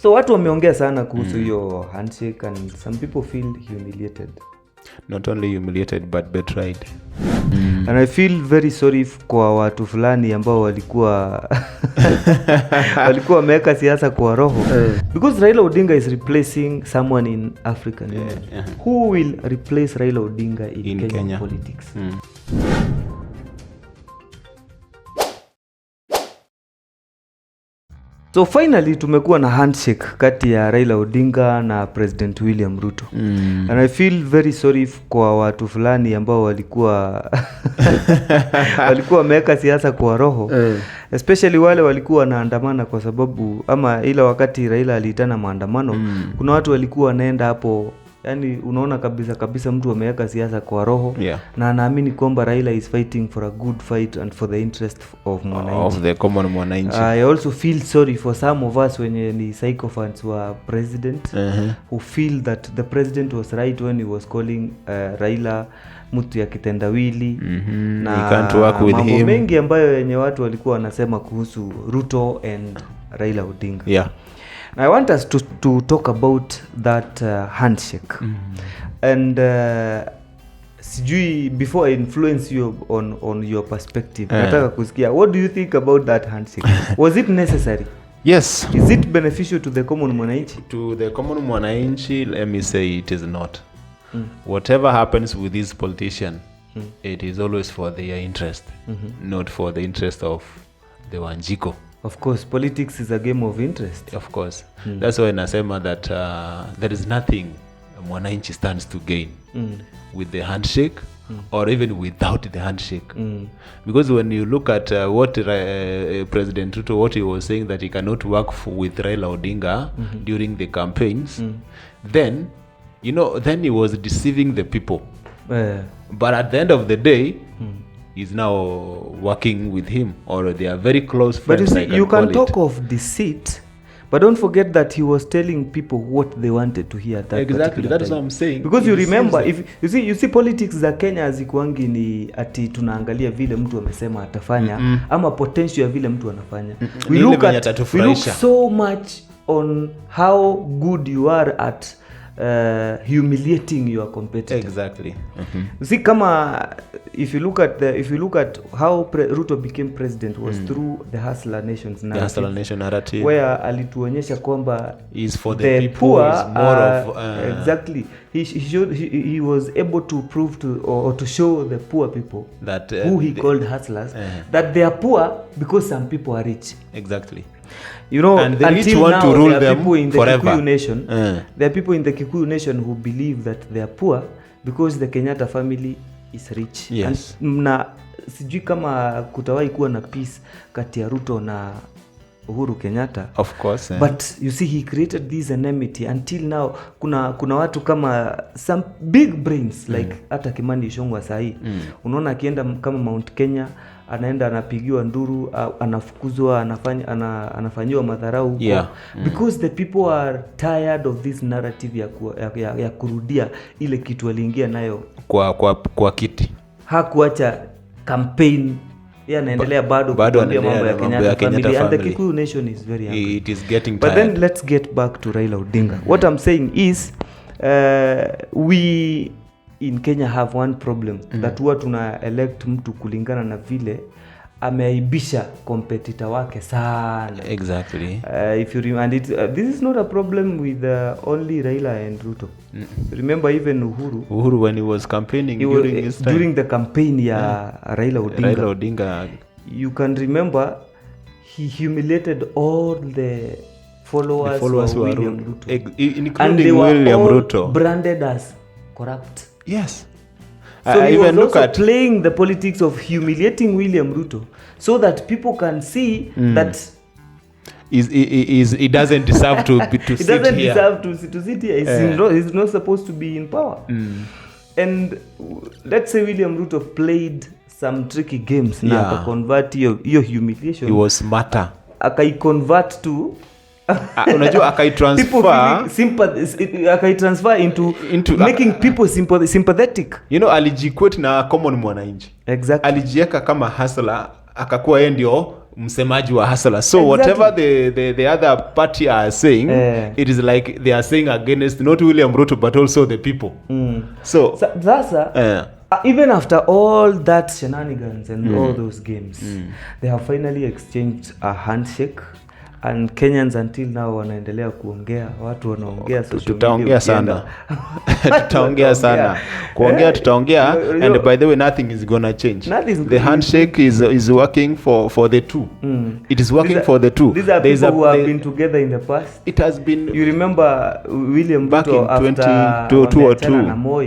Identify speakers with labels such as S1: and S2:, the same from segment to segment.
S1: So watu wameongea sana kuhusu hiyo handshake and some people feel humiliated.
S2: Not only humiliated but betrayed.
S1: And I feel very sorry kwa watu fulani ambao walikuwa wameweka siasa kwa roho. Because Raila Odinga is replacing someone in African Union. Who will replace Raila Odinga in Kenya politics? So finally tumekuwa na handshake kati ya Raila Odinga na President William Ruto. And I feel very sorry kwa watu fulani ambao walikuwa wameweka siasa kwa roho. Especially wale walikuwa wanaandamana kwa sababu ama ila wakati Raila aliitana maandamano, kuna watu walikuwa wanaenda hapo, yani unaona kabisa mtu ameweka siasa kwa roho, na anaamini kwamba Raila is fighting for a good fight and for the interest of mwananchi,
S2: of the common mwananchi.
S1: I also feel sorry for some of us wenye ni sycophants wa president who feel that the president was right when he was calling Raila mtu ya kitendawili na
S2: he can't work with
S1: mambo
S2: him.
S1: Mengi ambayo yenye watu walikuwa wanasema kuhusu Ruto and Raila Odinga. I want us to talk about that handshake. And sijui before I influence you on your perspective, nataka kusikia, what do you think about that handshake? Was it necessary?
S2: Yes.
S1: Is it beneficial to the common mwananchi?
S2: To the common mwananchi, let me say it is not. Whatever happens with this politician, it is always for their interest, not for the interest of the Wanjiko.
S1: Of course, politics is a game of interest.
S2: Of course. That's why nasema that there is nothing mwananchi stands to gain with the handshake or even without the handshake. Because when you look at what President Ruto, what he was saying, that he cannot work with Raila Odinga during the campaigns, then, then he was deceiving the people. But at the end of the day, is now working with him, or they are very close friends.
S1: But you can talk of deceit, but don't forget that he was telling people what they wanted to hear at that
S2: exactly that's
S1: time.
S2: what I'm saying.
S1: Because you remember, if you see politics za Kenya hazikuangi ni ati tunaangalia vile mtu amesema atafanya ama potential ya vile mtu anafanya. We look so much on how good you are at humiliating your competitor.
S2: Exactly.
S1: See, kama if you look at how Ruto became president was through the Hustler Nation's narrative.
S2: The Hustler Nation narrative,
S1: where alituonyesha kwamba
S2: is for the people, poor, is more of
S1: exactly. He was able to prove to or to show the poor people that who he called hustlers that they are poor because some people are rich.
S2: Exactly.
S1: And the rich want to rule them forever. There are people in the Kikuyu nation who believe that they are poor because the Kenyatta family is rich.
S2: Yes.
S1: Na sijui kama kutawahi kuwa na peace kati ya Ruto na Uhuru Kenyatta.
S2: Of course.
S1: But you see, he created this enmity until now. Kuna watu kama some big brains like hata Kimani Ichung'wah sahi. Unaona akienda kama Mount Kenya, anaenda anapigiwa nduru, anafukuzwa, anafanyiwa madharau huko. Because the people are tired of this narrative ya kurudia ile kitu aliingia nayo
S2: kwa kiti.
S1: Hakuacha campaign, anaendelea bado kuambia mambo ya Kenyatta family. And the Kikuyu nation is very angry.
S2: It is getting tired.
S1: But then let's get back to Raila Odinga. What I'm saying is we in Kenya have one problem, that huwa tuna elect mtu kulingana na vile ameaibisha competitor wake sana.
S2: Exactly.
S1: If you and this is not a problem with only Raila and Ruto. Remember even Uhuru
S2: when he was campaigning during
S1: the campaign ya Raila
S2: Odinga,
S1: you can remember he humiliated all the followers of William Ruto,
S2: including
S1: and they were
S2: William
S1: all
S2: Ruto
S1: branded as corrupt.
S2: Yes.
S1: So he was also playing the politics of humiliating William Ruto so that people can see that
S2: he doesn't deserve to
S1: he
S2: sit
S1: doesn't
S2: here.
S1: deserve to sit here. He's not supposed to be in power. And let's say William Ruto played some tricky games na akaconvert hiyo humiliation.
S2: He was smarter.
S1: Akaiconvert to
S2: unajua
S1: akaitransfer into making people sympathetic.
S2: Alijiquote na common mwananchi.
S1: Exactly.
S2: Alijieka kama hustler, akakuwa yeye ndio msemaji wa hustler. So
S1: Exactly.
S2: whatever the other party are saying, it is like they are saying against not William Ruto but also the people. So
S1: sasa even after all that shenanigans and all those games, they have finally exchanged a handshake, and Kenyans until now wanaendelea kuongea, watu wanaongea social media.
S2: Tutaongea sana. Tutaongea sana. Kuongea tutaongea, and by the way nothing is gonna change. The handshake is working for the two. It is working for the two.
S1: These are people who have been together in the past.
S2: It has been,
S1: you remember William
S2: back
S1: Ruto
S2: in
S1: after
S2: 2022
S1: na Moi.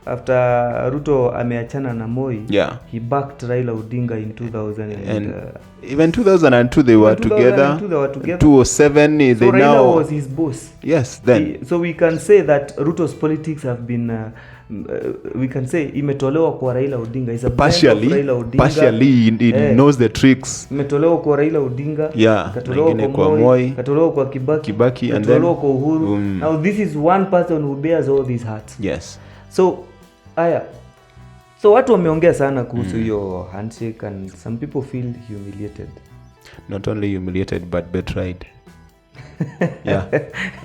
S1: After Ruto ameachana na Moi, he backed Raila Odinga in 2000 and
S2: even 2002 they were together. 2007
S1: so
S2: they
S1: Raila
S2: now
S1: was his boss.
S2: Yes, then
S1: So we can say that Ruto's politics have been we can say imetolewa kwa Raila Odinga. Is a
S2: partially
S1: Raila Odinga.
S2: Partially it knows the tricks.
S1: Imetolewa kwa Raila Odinga,
S2: Ingine kwa Moi,
S1: ikatolewa kwa Kibaki,
S2: and then
S1: kwa Uhuru. Now this is one person who bears all these hats.
S2: Yes.
S1: So watu wameongea sana kuhusu hiyo handshake, and some people feel humiliated.
S2: Not only humiliated but betrayed.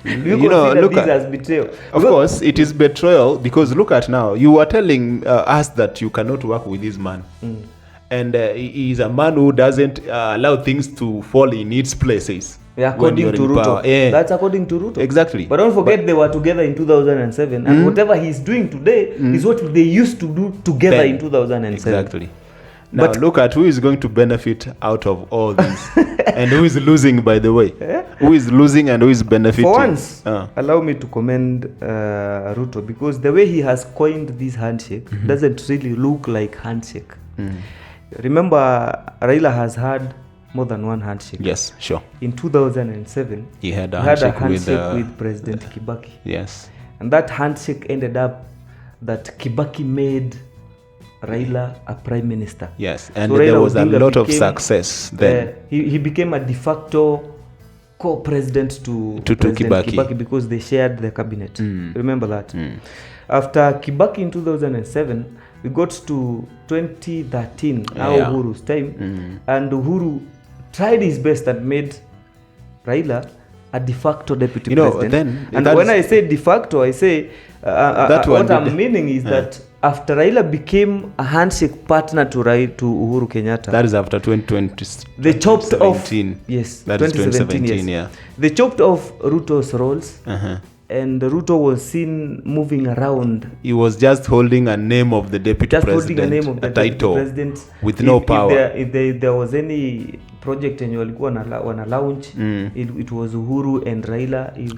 S1: You know, look at as betrayal.
S2: Of course it is betrayal, because look at now, you were telling us that you cannot work with this man. And he is a man who doesn't allow things to fall in its places.
S1: According to Ruto. That's according to Ruto.
S2: Exactly.
S1: But don't forget they were together in 2007, and whatever he's doing today is what they used to do together in 2007.
S2: Exactly. Now look at who is going to benefit out of all this, and who is losing, by the way. Who is losing and who is benefiting.
S1: For once, allow me to commend Ruto, because the way he has coined this handshake doesn't really look like handshake. Remember, Raila has had more than one handshake.
S2: Yes, sure.
S1: In 2007,
S2: he had a handshake
S1: with President Kibaki.
S2: Yes.
S1: And that handshake ended up that Kibaki made Raila a prime minister.
S2: Yes, and so there was a lot of success then.
S1: He became a de facto co-president to President Kibaki because they shared the cabinet. Remember that? After Kibaki in 2007, we got to 2013, now Uhuru's time, and Uhuru tried his best and made Raila a de facto deputy president. And when I say de facto, I say what I'm meaning is that after Raila became a handshake partner to Uhuru Kenyatta.
S2: That is after 2020.
S1: They chopped
S2: 2017.
S1: off. Yes,
S2: that 2017. Yes.
S1: They chopped off Ruto's roles. And Ruto was seen moving around.
S2: He was just holding a name of the deputy
S1: just
S2: president.
S1: Holding a name of the
S2: title
S1: president
S2: with no power.
S1: If there was any project and walikuwa wana launch, it was Uhuru and Raila. If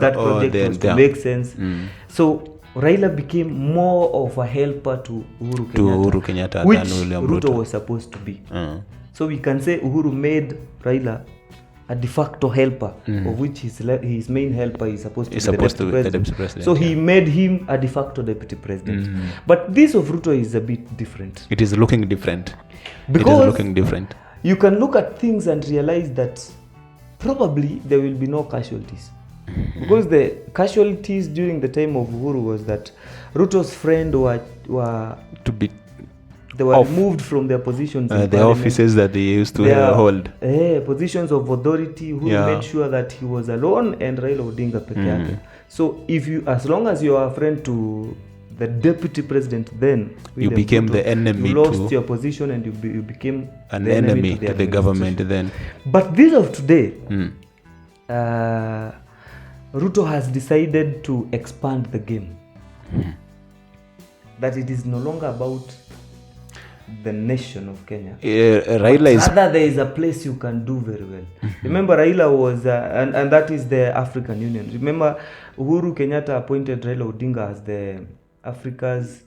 S1: that project was to make sense. So Raila became more of a helper to Uhuru Kenyatta which than William Ruto was supposed to be. So we can say Uhuru made Raila a de facto helper, of which his main helper is supposed to be the deputy president. So he made him a de facto deputy president. But this of Ruto is a bit different.
S2: It is looking different.
S1: Because you can look at things and realize that probably there will be no casualties. Because the casualties during the time of Uhuru was that Ruto's friend were removed from their positions in
S2: the offices that they used to hold.
S1: Positions of authority, who made sure that he was alone and Raila Odinga peke yake. So as long as you are a friend to the deputy president, then
S2: you became the enemy.
S1: You lost your position and you became
S2: an enemy to the government then.
S1: But this of today, Ruto has decided to expand the game. That it is no longer about the nation of Kenya. Rather, there is a place you can do very well. Remember, Raila was, and that is the African Union. Remember, Uhuru Kenyatta appointed Raila Odinga as the Africa's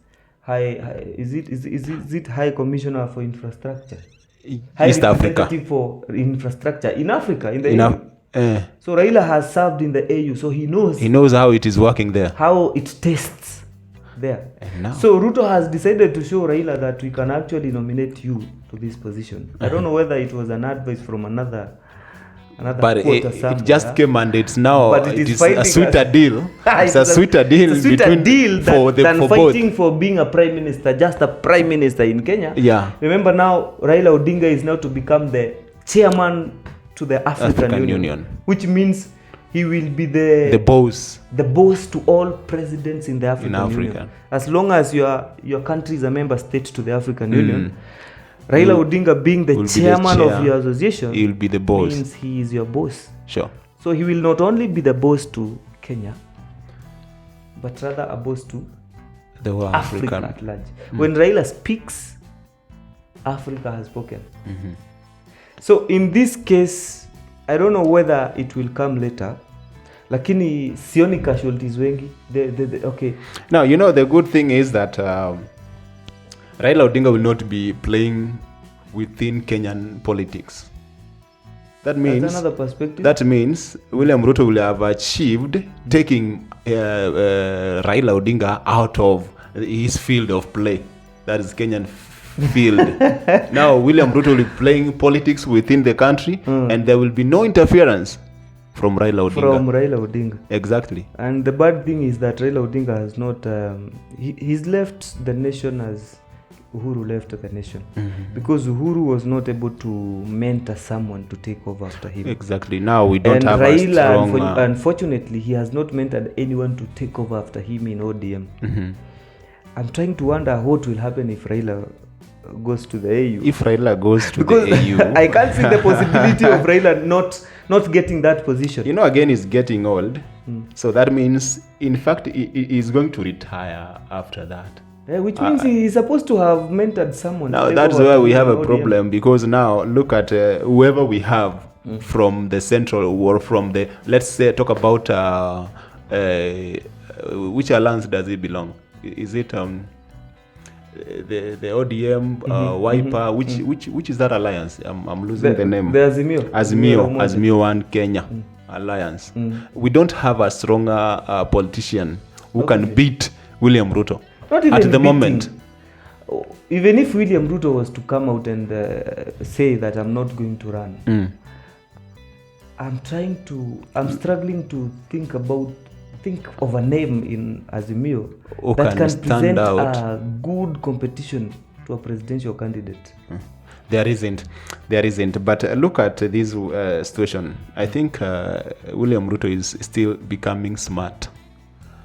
S1: is it High Commissioner for Infrastructure?
S2: East Africa.
S1: For infrastructure in Africa, in the AU. So Raila has served in the AU, so he knows how it is working there, how it tastes there. So Ruto has decided to show Raila that we can actually nominate you to this position. I don't know whether it was an advice from another another
S2: But
S1: quota
S2: it
S1: somewhere.
S2: just came and it's now
S1: But
S2: it is a
S1: fighting
S2: sweeter deal. It's a sweeter deal
S1: it's a sweeter
S2: between
S1: deal than
S2: for
S1: fighting
S2: both.
S1: for being a prime minister, just a prime minister in Kenya.
S2: Yeah.
S1: Remember now, Raila Odinga is now to become the chairman to the African Union, which means he will be the
S2: boss
S1: to all presidents in the African Union. As long as your country is a member state to the African Union, Raila Odinga being the chairman of your association,
S2: he will be the boss.
S1: Means he is your boss.
S2: Sure.
S1: So he will not only be the boss to Kenya, but rather a boss to
S2: the whole
S1: Africa at large. When Raila speaks, Africa has spoken. So in this case, I don't know whether it will come later, lakini sioni casualties wengi. Okay.
S2: Now, the good thing is that Raila Odinga will not be playing within Kenyan politics. That's another perspective. That means William Ruto will have achieved taking Raila Odinga out of his field of play. That is Kenyan field. Now William Ruto will be playing politics within the country, and there will be no interference from Raila Odinga. Exactly.
S1: And the bad thing is that Raila Odinga has not he's left the nation as Uhuru left the nation, because Uhuru was not able to mentor someone to take over after him.
S2: Exactly. Now we don't have
S1: Raila,
S2: a strong...
S1: unfortunately, he has not mentored anyone to take over after him in ODM. I'm trying to wonder what will happen if Raila goes to the AU.
S2: If Raila goes to the AU...
S1: I can't see the possibility of Raila not getting that position.
S2: Again, he's getting old. So that means, in fact, he's going to retire after that.
S1: Which means he's supposed to have mentored someone.
S2: Now that's where we have a problem, because now look at whoever we have from the central, or from the, let's say, talk about which alliance does he belong? Is it the ODM, Wiper? Which is that alliance? I'm losing the name.
S1: The
S2: Azimio One Kenya alliance. We don't have a stronger politician who can beat William Ruto.
S1: Not even
S2: at the
S1: beating.
S2: moment.
S1: Even if William Ruto was to come out and say that I'm not going to run, I'm struggling to think of a name in Azimio that can present a good competition to a presidential candidate.
S2: There isn't. But look at this situation. I think William Ruto is still becoming smart.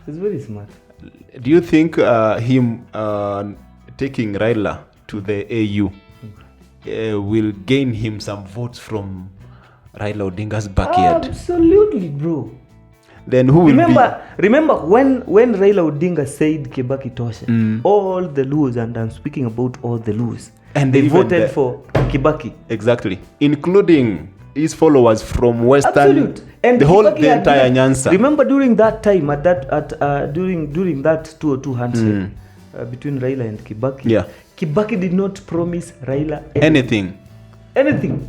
S1: He's very smart.
S2: Do you think him taking Raila to the AU will gain him some votes from Raila Odinga's backyard?
S1: Absolutely, bro.
S2: Then who will
S1: remember when Raila Odinga said Kibaki tosha, all the Luos, and I'm speaking about all the Luos, and they voted for Kibaki.
S2: Exactly, including his followers from Western.
S1: Absolute. And
S2: the entire Nyanza.
S1: Remember during that time, during that 202 handshake between Raila and Kibaki, Kibaki did not promise Raila anything.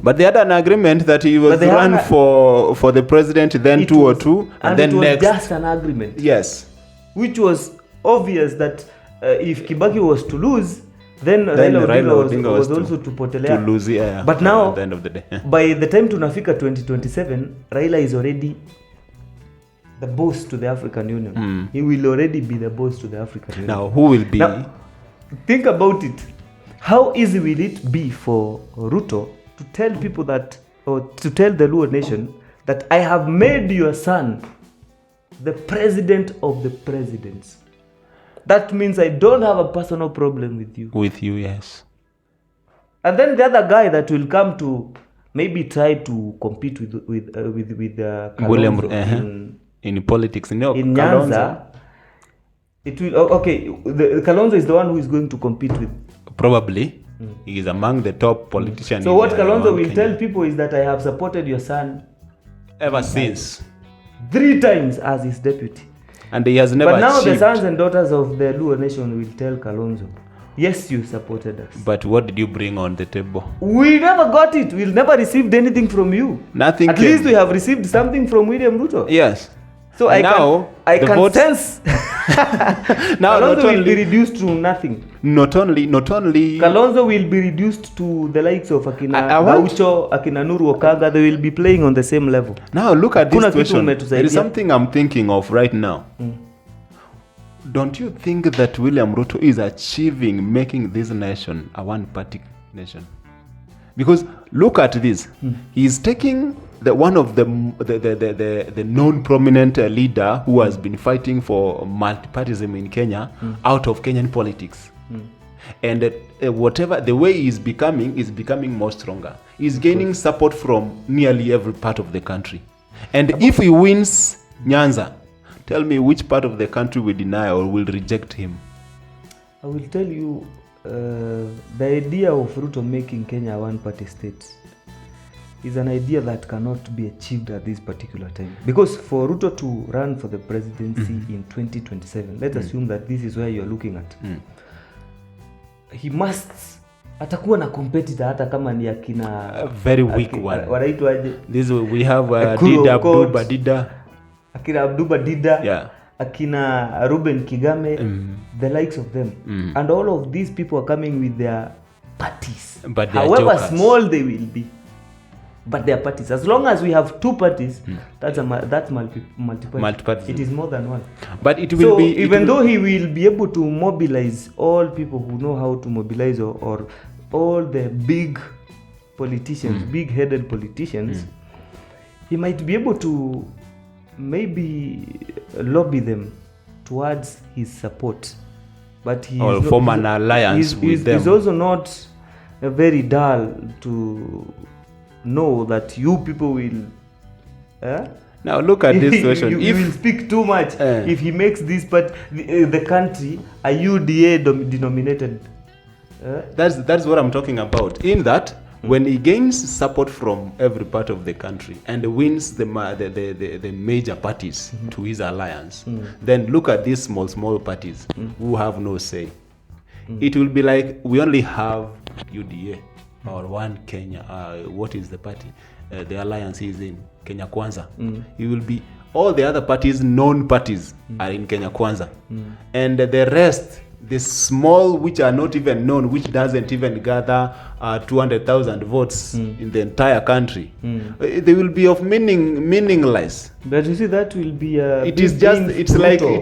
S2: But they had an agreement that he was run for the president, then 202, and then
S1: it was
S2: next.
S1: Just an agreement.
S2: Yes.
S1: Which was obvious that if Kibaki was to lose, then Raila Odinga was also to potelea.
S2: To lose,
S1: but now,
S2: at the end of the day,
S1: by the time tunafika 2027, Raila is already the boss to the African Union. He will already be the boss to the African Union.
S2: Now, who will be?
S1: Now, think about it. How easy will it be for Ruto to tell people that, or to tell the Luo nation that I have made your son the president of the presidents? That means I don't have a personal problem with you.
S2: With you, yes.
S1: And then the other guy that will come to maybe try to compete with Kalonzo
S2: in politics,
S1: in Nyanza, it will Kalonzo is the one who is going to compete with.
S2: Probably. He is among the top politicians.
S1: So what Kalonzo will tell people is that I have supported your son
S2: ever since
S1: 3 times as his deputy.
S2: And he has never
S1: But now
S2: achieved.
S1: the sons and daughters of the Luo nation will tell Kalonzo, yes, you supported us.
S2: But what did you bring on the table?
S1: We never got it. We never received anything from you.
S2: Nothing.
S1: At least we have received something from William Ruto.
S2: Yes.
S1: So I
S2: now the
S1: can
S2: votes
S1: sense
S2: now not
S1: Kalonzo will be
S2: only
S1: reduced to nothing.
S2: not only
S1: Kalonzo will be reduced to the likes of Akina
S2: I want-
S1: Gaucho, Akina Nuru Okaga. They will be playing on the same level.
S2: now look at this
S1: Hakuna kitu
S2: question.
S1: umetusaidia.
S2: There is something I'm thinking of right now. Don't you think that William Ruto is achieving making this nation a one-party nation? Because look at this. He's taking one of the known prominent leader who has been fighting for multipartyism in Kenya out of Kenyan politics. And whatever the way he's becoming more stronger. He's gaining support from nearly every part of the country. And if he wins Nyanza, tell me which part of the country will deny or will reject him.
S1: I will tell you, the idea of Ruto making Kenya a one-party state is an idea that cannot be achieved at this particular time. Because for Ruto to run for the presidency in 2027, let's assume that this is where you're looking at. He must atakuwa na competitor hata kama ni akina
S2: A very weak one.
S1: Wanaitwaje?
S2: This we have
S1: Kuru
S2: Dida
S1: Okot.
S2: Abduba Dida.
S1: Akina Abduba Dida.
S2: Yeah.
S1: Akina Ruben Kigame, the likes of them. And all of these people are coming with their parties.
S2: But they are
S1: however
S2: jokers.
S1: small they will be. But their parties. As long as we have two parties, that's multi-party.
S2: Multi-party.
S1: It is more than one.
S2: But it will
S1: So
S2: be
S1: even though he will be able to mobilize all people who know how to mobilize or all the big politicians, big-headed politicians, he might be able to maybe lobby them towards his support. But he
S2: or form an alliance with them.
S1: He's also not very dull to know that you people will
S2: Now look at this situation.
S1: you will speak too much if he makes this the country a UDA denominated.
S2: That's what I'm talking about. In that, when he gains support from every part of the country and wins the major parties to his alliance, then look at these small parties who have no say. It will be like we only have UDA or one Kenya. What is the party? The alliance is in Kenya Kwanza. It will be all the other parties, known parties, are in Kenya Kwanza, and the rest, the small which are not even known, which doesn't even gather 200,000 votes in the entire country, they will be of meaningless.
S1: But you see, that will be
S2: it's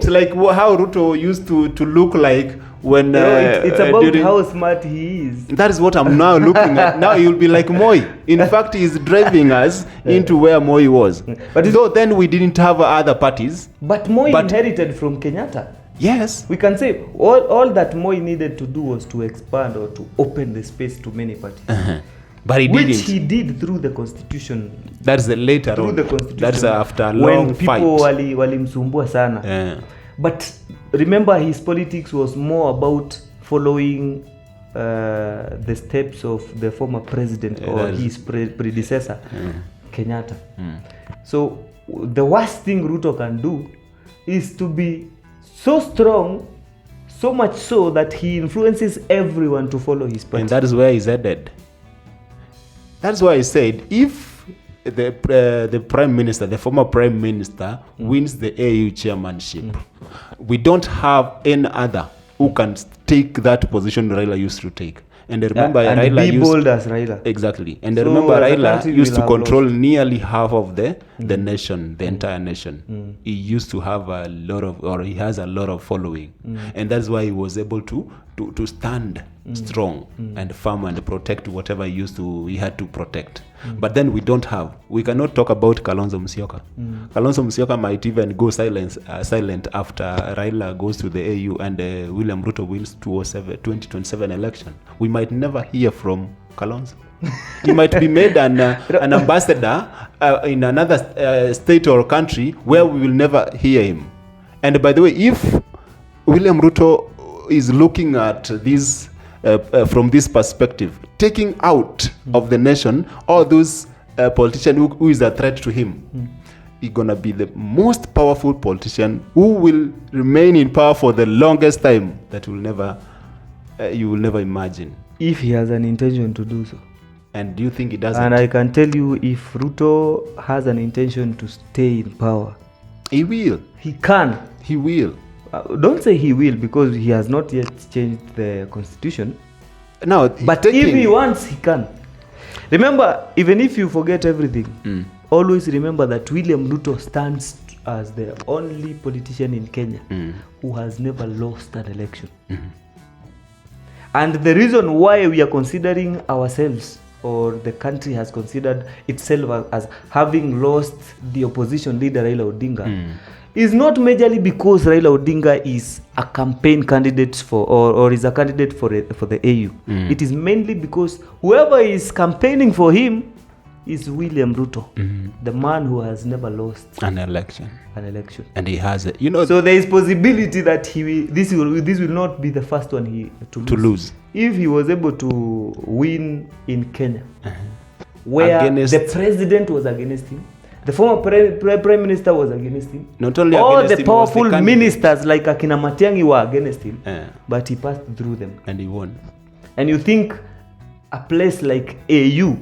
S2: like how Ruto used to look like when
S1: it's about how smart he is.
S2: That is what I'm now looking at. Now he will be like Moi. In fact, he is driving us into where Moi was. But though then we didn't have other parties.
S1: But Moi inherited from Kenyatta.
S2: Yes.
S1: We can say all that Moi needed to do was to expand or to open the space to many parties.
S2: But he didn't.
S1: Which he did through the constitution.
S2: That's the later
S1: through
S2: on.
S1: the constitution.
S2: That's after a long fight.
S1: When people walimsumbua sana.
S2: Yeah.
S1: But remember, his politics was more about following the steps of the former president or his predecessor, Kenyatta. So the worst thing Ruto can do is to be so strong, so much so that he influences everyone to follow his party.
S2: And that is where he's headed. That's why I said, if the prime minister, the former prime minister, wins the AU chairmanship, we don't have any other who can take that position Raila used to take. And remember,
S1: and
S2: Raila
S1: be bold as Raila.
S2: Exactly. And
S1: So
S2: remember,
S1: as a
S2: Raila
S1: country,
S2: used to
S1: we'll have
S2: control
S1: lost.
S2: nearly half of the nation, the entire nation. He used to have a lot of, or he has a lot of following. And that's why he was able to stand strong and firm and protect whatever he had to protect. But then we cannot talk about Kalonzo Musyoka. Kalonzo Musyoka might even go silent after Raila goes to the AU and William Ruto wins 2027 election. We might never hear from Kalonzo. He might be made an ambassador in another state or country where we will never hear him. And by the way, if William Ruto is looking at this from this perspective, taking out of the nation all those politicians who is a threat to him, he's gonna be the most powerful politician who will remain in power for the longest time that you will never imagine.
S1: If he has an intention to do so.
S2: And do you think he doesn't?
S1: And I can tell you, if Ruto has an intention to stay in power,
S2: He will.
S1: He can.
S2: He will.
S1: Don't say he will, because he has not yet changed the constitution.
S2: Now,
S1: But if he wants, he can. Remember, even if you forget everything, always remember that William Ruto stands as the only politician in Kenya who has never lost an election. And the reason why we are considering ourselves, or the country has considered itself as having lost the opposition leader Raila Odinga, is not majorly because Raila Odinga is a campaign candidate for, or is a candidate for the AU. It is mainly because whoever is campaigning for him is William Ruto, the man who has never lost
S2: an election. And he has it.
S1: So there is possibility that this will not be the first one to lose. If he was able to win in Kenya, where the president was against him, the former prime minister was against him,
S2: not only
S1: all
S2: against
S1: the
S2: him,
S1: powerful
S2: the
S1: ministers like Akina Matiang'i were against him, but he passed through them
S2: and he won. And
S1: you think a place like AU,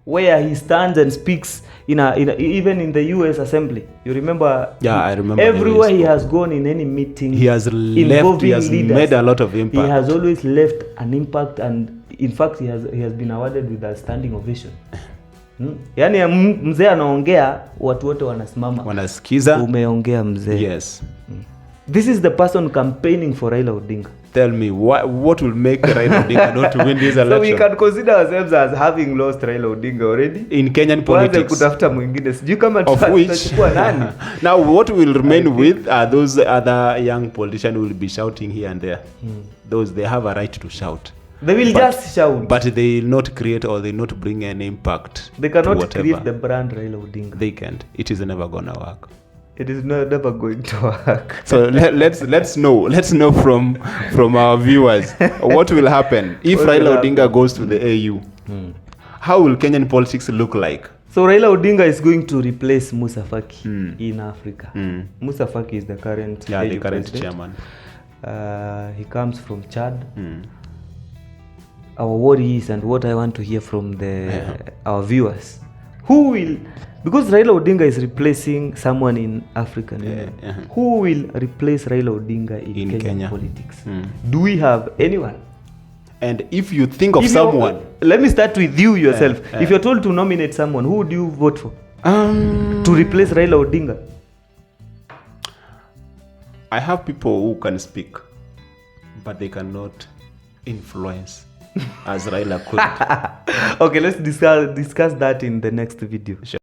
S1: where he stands and speaks even in the US Assembly, you remember?
S2: Yeah, I remember.
S1: Everywhere he has gone in any meeting,
S2: he has left. He has leaders, made a lot of impact.
S1: He has always left an impact, and in fact, he has been awarded with a standing ovation. Yani mzee anaongea, watu wote wanasimama,
S2: wanasikiza.
S1: Umeongea mzee.
S2: Yes.
S1: This is the person campaigning for Raila Odinga.
S2: Tell me, what will make Raila Odinga not to win this election?
S1: So we can consider ourselves as having lost Raila Odinga already
S2: in Kenyan politics.
S1: Kutafuta mwingine. Sijui kama
S2: of which
S1: nani.
S2: Now what will remain with are those other young politicians who will be shouting here and there. Those, they have a right to shout.
S1: They will just shout.
S2: But they will not create, or they not bring an impact.
S1: They cannot create the brand Raila Odinga.
S2: They can't. It is never gonna work.
S1: It is never going to work.
S2: So let's know from our viewers what will happen if Raila Odinga goes to the AU. How will Kenyan politics look like?
S1: So Raila Odinga is going to replace Musa Faki in Africa. Musa Faki is the current
S2: chairman.
S1: He comes from Chad. Our worry is, and what I want to hear from our viewers, who will, because Raila Odinga is replacing someone in African Union, who will replace Raila Odinga in Kenyan politics? Do we have anyone?
S2: And if you think of someone,
S1: let me start with you yourself. If you're told to nominate someone, who would you vote for to replace Raila Odinga?
S2: I have people who can speak, but they cannot influence as Raila could.
S1: Okay, let's discuss that in the next video.
S2: Sure.